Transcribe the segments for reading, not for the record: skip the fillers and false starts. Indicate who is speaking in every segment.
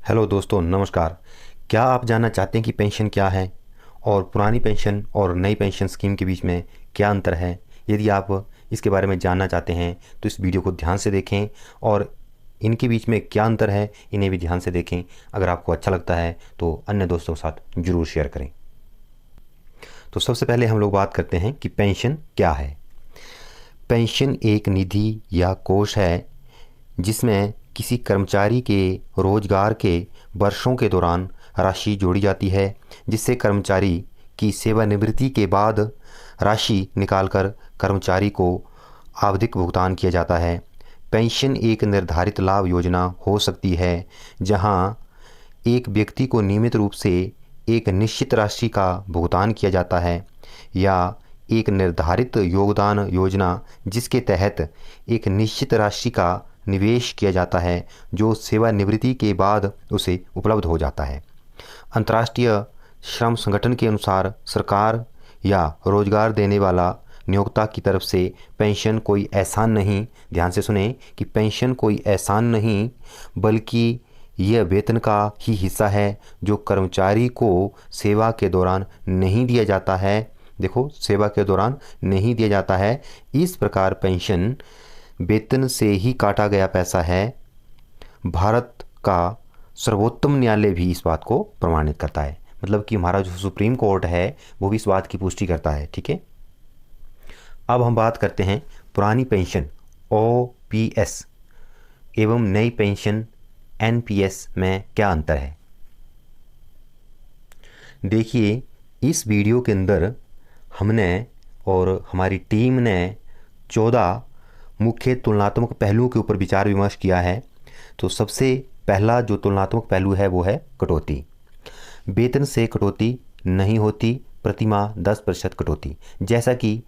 Speaker 1: Hello दोस्तों, नमस्कार। क्या आप जानना चाहते हैं कि पेंशन क्या है और पुरानी पेंशन और नई पेंशन स्कीम के बीच में क्या अंतर है? यदि आप इसके बारे में जानना चाहते हैं तो इस वीडियो को ध्यान से देखें और इनके बीच में क्या अंतर है इन्हें भी ध्यान से देखें। अगर आपको अच्छा लगता है तो अन्य दोस्तों के साथ ज़रूर शेयर करें। तो सबसे पहले हम लोग बात करते हैं कि पेंशन क्या है। पेंशन एक निधि या कोष है जिसमें किसी कर्मचारी के रोजगार के वर्षों के दौरान राशि जोड़ी जाती है, जिससे कर्मचारी की सेवानिवृत्ति के बाद राशि निकालकर कर्मचारी को आवधिक भुगतान किया जाता है। पेंशन एक निर्धारित लाभ योजना हो सकती है जहां एक व्यक्ति को नियमित रूप से एक निश्चित राशि का भुगतान किया जाता है, या एक निर्धारित योगदान योजना जिसके तहत एक निश्चित राशि का निवेश किया जाता है जो सेवानिवृत्ति के बाद उसे उपलब्ध हो जाता है। अंतर्राष्ट्रीय श्रम संगठन के अनुसार सरकार या रोजगार देने वाला नियोक्ता की तरफ से पेंशन कोई एहसान नहीं, ध्यान से सुने, कि पेंशन कोई एहसान नहीं बल्कि यह वेतन का ही हिस्सा है जो कर्मचारी को सेवा के दौरान नहीं दिया जाता है। देखो, सेवा के दौरान नहीं दिया जाता है। इस प्रकार पेंशन वेतन से ही काटा गया पैसा है। भारत का सर्वोच्च न्यायालय भी इस बात को प्रमाणित करता है, मतलब कि हमारा जो सुप्रीम कोर्ट है वो भी इस बात की पुष्टि करता है। ठीक है, अब हम बात करते हैं पुरानी पेंशन OPS एवं नई पेंशन NPS में क्या अंतर है। देखिए, इस वीडियो के अंदर हमने और हमारी टीम ने 14 मुख्य तुलनात्मक पहलुओं के ऊपर विचार विमर्श किया है। तो सबसे पहला जो तुलनात्मक पहलू है वो है कटौती। वेतन से कटौती नहीं होती, प्रतिमाह 10% कटौती। जैसा कि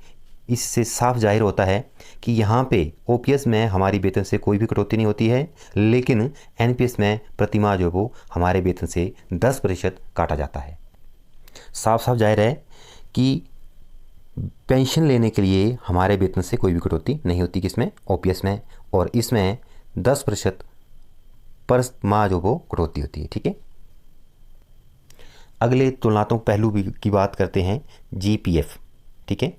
Speaker 1: इससे साफ जाहिर होता है कि यहाँ पे OPS में हमारी वेतन से कोई भी कटौती नहीं होती है, लेकिन NPS में प्रतिमाह जो वो हमारे वेतन से 10% काटा जाता है। साफ साफ जाहिर है कि पेंशन लेने के लिए हमारे वेतन से कोई भी कटौती नहीं होती, किसमें? OPS में, और इसमें 10% पर माह जो वो कटौती होती है। ठीक है, अगले तुलनात्मक पहलू की बात करते हैं GPF। ठीक है,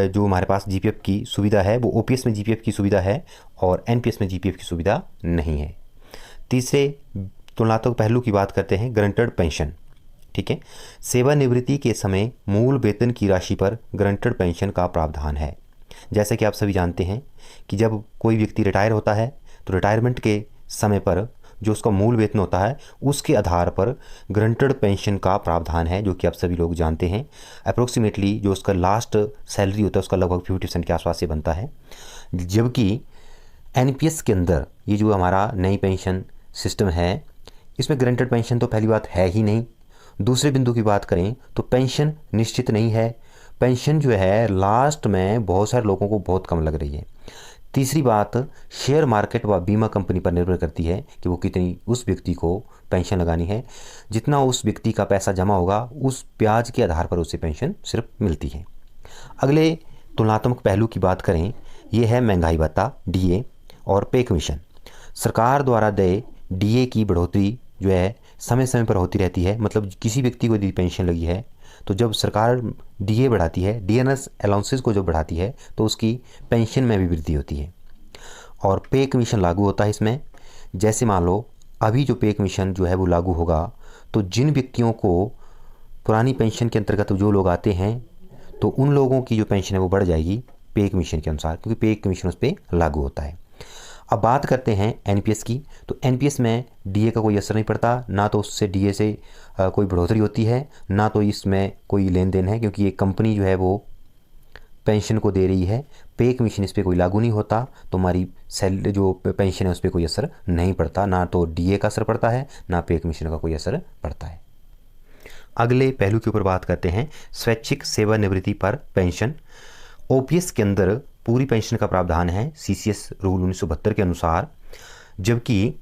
Speaker 1: जो हमारे पास GPF की सुविधा है वो OPS में GPF की सुविधा है और NPS में GPF की सुविधा नहीं है। तीसरे तुलनात्मक पहलू की बात करते हैं गारंटेड पेंशन। ठीक है, सेवानिवृत्ति के समय मूल वेतन की राशि पर गारंटेड पेंशन का प्रावधान है। जैसे कि आप सभी जानते हैं कि जब कोई व्यक्ति रिटायर होता है तो रिटायरमेंट के समय पर जो उसका मूल वेतन होता है उसके आधार पर गारंटेड पेंशन का प्रावधान है, जो कि आप सभी लोग जानते हैं। अप्रोक्सीमेटली जो उसका लास्ट सैलरी होता है उसका लगभग 50% के आसपास से बनता है। जबकि NPS के अंदर ये जो हमारा नई पेंशन सिस्टम है इसमें गारंटेड पेंशन तो पहली बात है ही नहीं। दूसरे बिंदु की बात करें तो पेंशन निश्चित नहीं है। पेंशन जो है लास्ट में बहुत सारे लोगों को बहुत कम लग रही है। तीसरी बात, शेयर मार्केट व बीमा कंपनी पर निर्भर करती है कि वो कितनी उस व्यक्ति को पेंशन लगानी है। जितना उस व्यक्ति का पैसा जमा होगा उस ब्याज के आधार पर उसे पेंशन सिर्फ मिलती है। अगले तुलनात्मक पहलू की बात करें, ये है महंगाई भत्ता DA और पे कमीशन। सरकार द्वारा देय DA की बढ़ोतरी जो है समय समय पर होती रहती है। मतलब किसी व्यक्ति को यदि पेंशन लगी है तो जब सरकार DA बढ़ाती है, DNS अलाउंसेस को जब बढ़ाती है तो उसकी पेंशन में भी वृद्धि होती है। और पे कमीशन लागू होता है इसमें। जैसे मान लो अभी जो पे कमीशन जो है वो लागू होगा तो जिन व्यक्तियों को पुरानी पेंशन के अंतर्गत जो लोग आते हैं तो उन लोगों की जो पेंशन है वो बढ़ जाएगी पे कमीशन के अनुसार, क्योंकि पे कमीशन उस पर लागू होता है। अब बात करते हैं NPS की। तो NPS में DA का कोई असर नहीं पड़ता, ना तो उससे DA से कोई बढ़ोतरी होती है, ना तो इसमें कोई लेन देन है, क्योंकि ये कंपनी जो है वो पेंशन को दे रही है। पे कमीशन इस पर कोई लागू नहीं होता, तो हमारी सैलरी जो पेंशन है उस पर कोई असर नहीं पड़ता। ना तो DA का असर पड़ता है, ना पे कमीशन का कोई असर पड़ता है। अगले पहलू के ऊपर बात करते हैं स्वैच्छिक सेवानिवृत्ति पर पेंशन। OPS के अंदर पूरी पेंशन का प्रावधान है CCS रूल 1972 के अनुसार, जबकि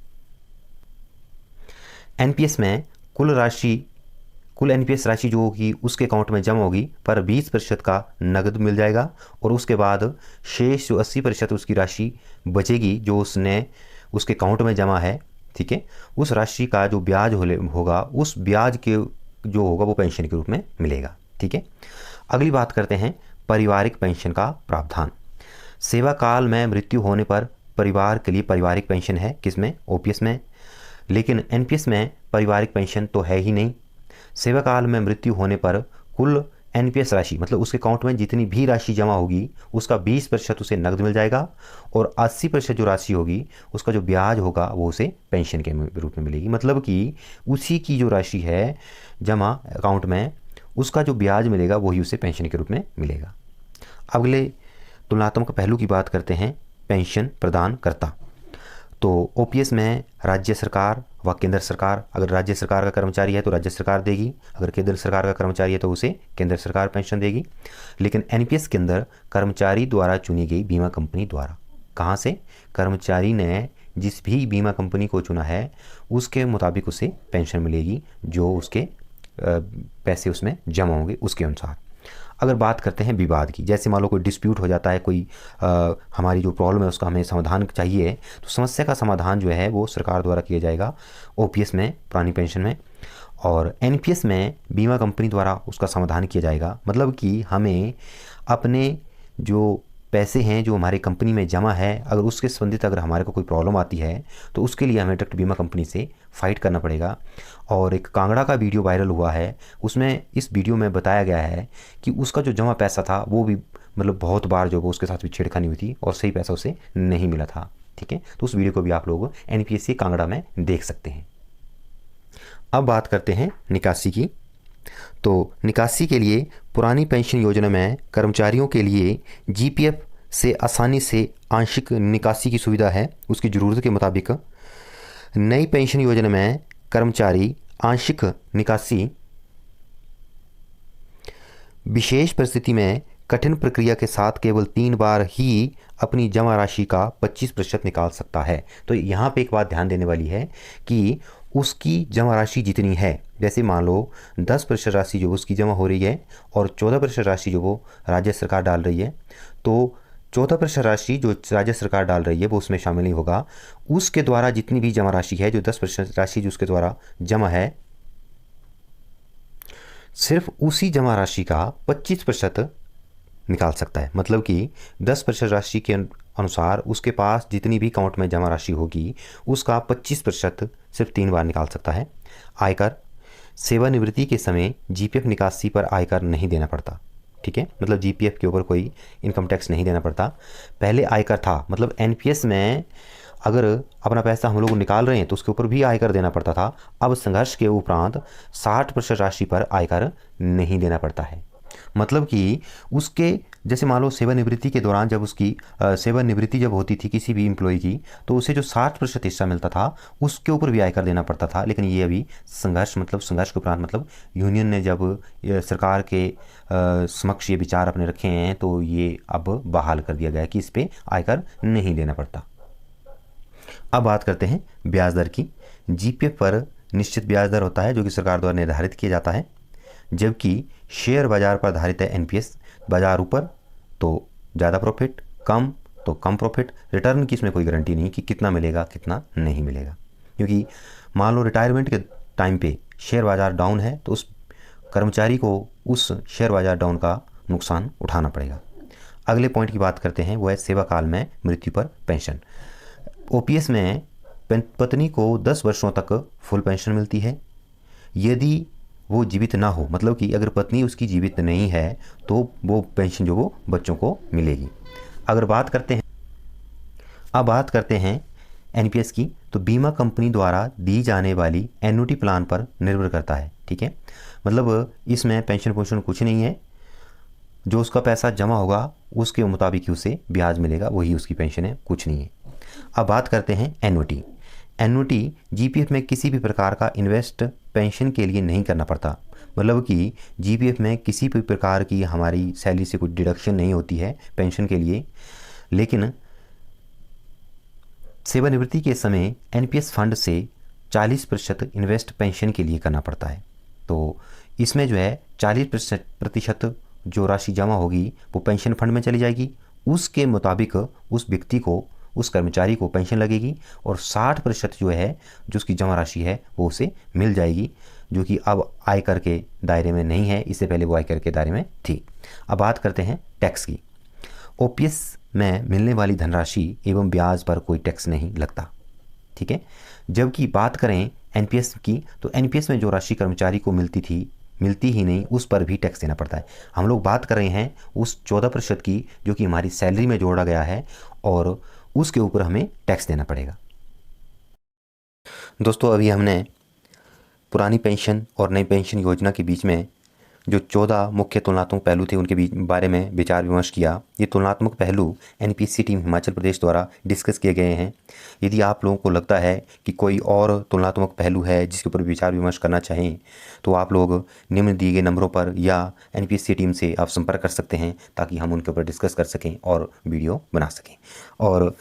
Speaker 1: NPS में कुल NPS राशि जो होगी उसके अकाउंट में जमा होगी, पर 20% का नगद मिल जाएगा और उसके बाद शेष जो 80% उसकी राशि बचेगी जो उसने उसके अकाउंट में जमा है ठीक है, उस राशि का जो ब्याज होगा उस ब्याज के जो होगा वो पेंशन के रूप में मिलेगा। ठीक है, अगली बात करते हैं पारिवारिक पेंशन का प्रावधान। सेवा काल में मृत्यु होने पर परिवार के लिए पारिवारिक पेंशन है, किसमें, ओपीएस में, लेकिन एनपीएस में पारिवारिक पेंशन तो है ही नहीं। सेवा काल में मृत्यु होने पर कुल एनपीएस राशि मतलब उसके अकाउंट में जितनी भी राशि जमा होगी उसका 20% उसे नकद मिल जाएगा और 80% जो राशि होगी उसका जो ब्याज होगा वो उसे पेंशन के रूप में मिलेगी। मतलब कि उसी की जो राशि है जमा अकाउंट में उसका जो ब्याज मिलेगा वही उसे पेंशन के रूप में मिलेगा। अगले तुलनात्मक पहलू की बात करते हैं पेंशन प्रदानकर्ता। तो ओपीएस में राज्य सरकार व केंद्र सरकार, अगर राज्य सरकार का कर्मचारी है तो राज्य सरकार देगी, अगर केंद्र सरकार का कर्मचारी है तो उसे केंद्र सरकार पेंशन देगी। लेकिन एनपीएस के अंदर कर्मचारी द्वारा चुनी गई बीमा कंपनी द्वारा, कहाँ से, कर्मचारी ने जिस भी बीमा कंपनी को चुना है उसके मुताबिक उसे पेंशन मिलेगी, जो उसके पैसे उसमें जमा होंगे उसके अनुसार। अगर बात करते हैं विवाद की, जैसे मान लो कोई डिस्प्यूट हो जाता है, कोई हमारी जो प्रॉब्लम है उसका हमें समाधान चाहिए, तो समस्या का समाधान जो है वो सरकार द्वारा किया जाएगा ओपीएस में, पुरानी पेंशन में, और एनपीएस में बीमा कंपनी द्वारा उसका समाधान किया जाएगा। मतलब कि हमें अपने जो पैसे हैं जो हमारे कंपनी में जमा है, अगर उसके संबंधित अगर हमारे को कोई प्रॉब्लम आती है तो उसके लिए हमें डायरेक्ट बीमा कंपनी से फ़ाइट करना पड़ेगा। और एक कांगड़ा का वीडियो वायरल हुआ है, उसमें इस वीडियो में बताया गया है कि उसका जो जमा पैसा था वो भी मतलब बहुत बार जो वो उसके साथ भी छेड़खानी हुई थी और सही पैसा उसे नहीं मिला था। ठीक है, तो उस वीडियो को भी आप लोग एनपीएस कांगड़ा में देख सकते हैं। अब बात करते हैं निकासी की। तो निकासी के लिए पुरानी पेंशन योजना में कर्मचारियों के लिए जीपीएफ से आसानी से आंशिक निकासी की सुविधा है उसकी ज़रूरत के मुताबिक। नई पेंशन योजना में कर्मचारी आंशिक निकासी विशेष परिस्थिति में कठिन प्रक्रिया के साथ केवल 3 बार ही अपनी जमा राशि का 25% निकाल सकता है। तो यहाँ पे एक बात ध्यान देने वाली है कि उसकी जमा राशि जितनी है, जैसे मान लो 10% राशि जो उसकी जमा हो रही है और 14% राशि जो वो राज्य सरकार डाल रही है, तो 14% राशि जो राज्य सरकार डाल रही है वो उसमें शामिल नहीं होगा। उसके द्वारा जितनी भी जमा राशि है, जो 10% राशि जो उसके द्वारा जमा है, सिर्फ उसी जमा राशि का 25% निकाल सकता है। मतलब कि 10% राशि के अनुसार उसके पास जितनी भी अकाउंट में जमा राशि होगी उसका 25% सिर्फ 3 बार निकाल सकता है। आयकर, सेवानिवृत्ति के समय जीपीएफ निकासी पर आयकर नहीं देना पड़ता। ठीक है, मतलब जीपीएफ के ऊपर कोई इनकम टैक्स नहीं देना पड़ता। पहले आयकर था, मतलब एनपीएस में अगर अपना पैसा हम लोग निकाल रहे हैं तो उसके ऊपर भी आयकर देना पड़ता था। अब संघर्ष के उपरांत 60% राशि पर आयकर नहीं देना पड़ता है। मतलब कि उसके जैसे मान लो सेवानिवृत्ति के दौरान जब उसकी सेवानिवृत्ति जब होती थी किसी भी एम्प्लॉय की, तो उसे जो 60% हिस्सा मिलता था उसके ऊपर भी आयकर देना पड़ता था। लेकिन ये अभी संघर्ष के उपरांत मतलब यूनियन ने जब सरकार के समक्ष ये विचार अपने रखे हैं तो ये अब बहाल कर दिया गया कि इस पर आयकर नहीं देना पड़ता। अब बात करते हैं ब्याज दर की। जीपीएफ पर निश्चित ब्याज दर होता है जो कि सरकार द्वारा निर्धारित किया जाता है, जबकि शेयर बाजार पर आधारित है एनपीएस। बाजार ऊपर तो ज़्यादा प्रॉफिट, कम तो कम प्रॉफिट। रिटर्न की इसमें कोई गारंटी नहीं कि कितना मिलेगा कितना नहीं मिलेगा, क्योंकि मान लो रिटायरमेंट के टाइम पे शेयर बाजार डाउन है तो उस कर्मचारी को उस शेयर बाजार डाउन का नुकसान उठाना पड़ेगा। अगले पॉइंट की बात करते हैं, वो है सेवा काल में मृत्यु पर पेंशन। ओपीएस में पत्नी को 10 वर्षों तक फुल पेंशन मिलती है यदि वो जीवित ना हो। मतलब कि अगर पत्नी उसकी जीवित नहीं है तो वो पेंशन जो वो बच्चों को मिलेगी। अगर बात करते हैं एनपीएस की, तो बीमा कंपनी द्वारा दी जाने वाली एन्युटी प्लान पर निर्भर करता है। ठीक है, मतलब इसमें पेंशन कुछ नहीं है, जो उसका पैसा जमा होगा उसके मुताबिक ही उसे ब्याज मिलेगा, वही उसकी पेंशन है, कुछ नहीं है। अब बात करते हैं एन्युटी। एन्युटी जीपीएफ में किसी भी प्रकार का इन्वेस्ट पेंशन के लिए नहीं करना पड़ता। मतलब कि जीपीएफ में किसी भी प्रकार की हमारी सैलरी से कुछ डिडक्शन नहीं होती है पेंशन के लिए, लेकिन सेवानिवृत्ति के समय एनपीएस फंड से 40% इन्वेस्ट पेंशन के लिए करना पड़ता है। तो इसमें जो है 40% जो राशि जमा होगी वो पेंशन फंड में चली जाएगी। उसके मुताबिक उस व्यक्ति को उस कर्मचारी को पेंशन लगेगी और 60% जो है जो उसकी जमा राशि है वो उसे मिल जाएगी, जो कि अब आयकर के दायरे में नहीं है, इससे पहले वो आयकर के दायरे में थी। अब बात करते हैं टैक्स की। ओपीएस में मिलने वाली धनराशि एवं ब्याज पर कोई टैक्स नहीं लगता, ठीक है। जबकि बात करें एनपीएस की, तो एनपीएस में जो राशि कर्मचारी को मिलती ही नहीं, उस पर भी टैक्स देना पड़ता है। हम लोग बात कर रहे हैं उस 14% की जो कि हमारी सैलरी में जोड़ा गया है, और उसके ऊपर हमें टैक्स देना पड़ेगा। दोस्तों, अभी हमने पुरानी पेंशन और नई पेंशन योजना के बीच में जो 14 मुख्य तुलनात्मक पहलू थे उनके बारे में विचार विमर्श किया। ये तुलनात्मक पहलू एनपीएससी टीम हिमाचल प्रदेश द्वारा डिस्कस किए गए हैं। यदि आप लोगों को लगता है कि कोई और तुलनात्मक पहलू है जिसके ऊपर विचार विमर्श करना चाहें, तो आप लोग निम्न दिए गए नंबरों पर या एनपीएससी टीम से आप संपर्क कर सकते हैं, ताकि हम उनके ऊपर डिस्कस कर सकें और वीडियो बना सकें। और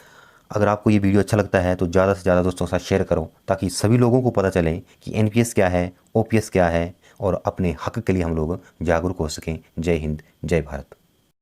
Speaker 1: अगर आपको ये वीडियो अच्छा लगता है तो ज़्यादा से ज़्यादा दोस्तों के साथ शेयर करो, ताकि सभी लोगों को पता चले कि एनपीएस क्या है, ओपीएस क्या है, और अपने हक के लिए हम लोग जागरूक हो सकें। जय हिंद, जय भारत।